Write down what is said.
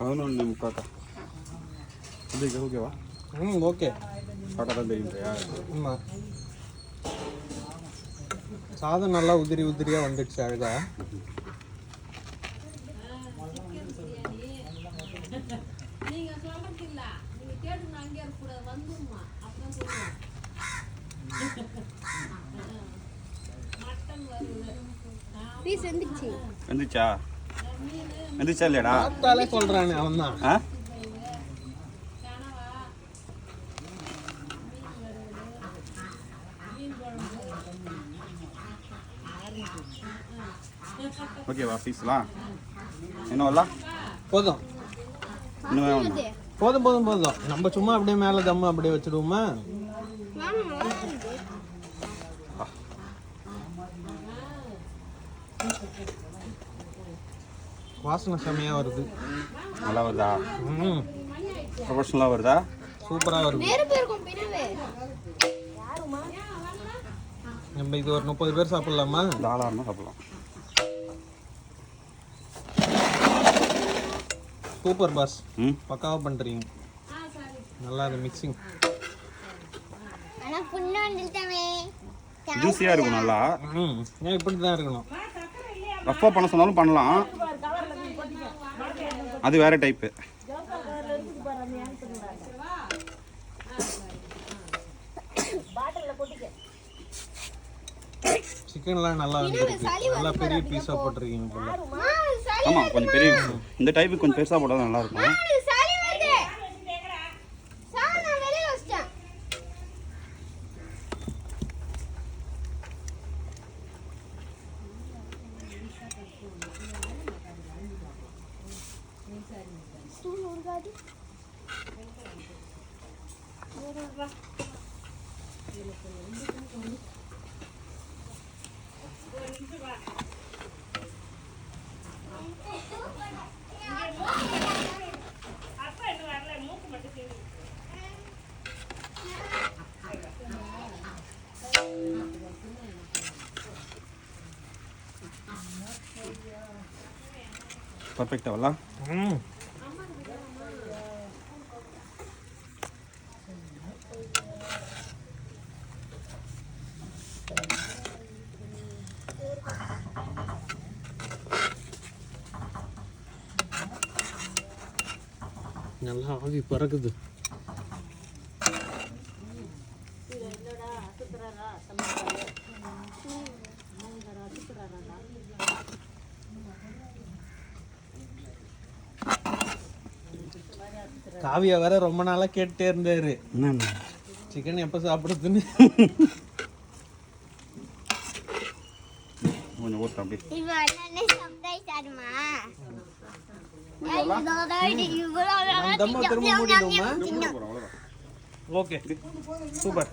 11 முக்காக்கா. இதுக்கு ஓகேவா? ஓகே. சாப்பிட்டா தான் தெரியும். ஆமாம், சாதம் நல்லா உதிரி உதிரியாக வந்துடுச்சு அழகா. வந்துச்சா இல்லையாடா? பார்த்தாலே சொல்கிறானே அவன் தான். ஓகேவா பீஸ்லாம்? இன்னும் வரலாம்? போதும், இன்னும் வேணும்? போதும் போதும் போதும். நம்ம சும்மா அப்படியே மேலே தம்மு அப்படியே வச்சுடுவோமா? வாசனை செமையாக வருது. நல்லா வருதா? ப்ரொஃபஷனலாக வருதா? சூப்பராக வருது. நம்ம இது ஒரு 30 பேர் சாப்பிட்லாமா? தாராளமாக சாப்பிடலாம். சூப்பர் பாஸ், பக்காவாக பண்ணுறீங்க. நல்லா இருக்கு மிக்சிங். ஜூஸியாக இருக்கும் நல்லா. ஏன் இப்படி தான் இருக்கணும். ரஃப்பாக பண்ண சொன்னாலும் பண்ணலாம், அது வேற டைப்பு. சிக்கன்லாம் நல்லா வந்துருக்கு. நல்லா பெரிய பீஸாக போட்டிருக்கீங்க போல. ஆமாம், கொஞ்சம் பெரிய இந்த டைப்பு கொஞ்சம் பெருசாக போட்டால் நல்லா இருக்கும். பர்ஃபெக்டாக வரலாம். நல்லா ஆவி பறக்குது. காவியா வேற ரொம்ப நாளா கேட்டே இருந்தாரு, சிக்கன் எப்ப சாப்பிடுறதுன்னு. கொஞ்சம் ஊற்ற அப்படி. திரும்ப மூடிடுவோமா? Okay, super.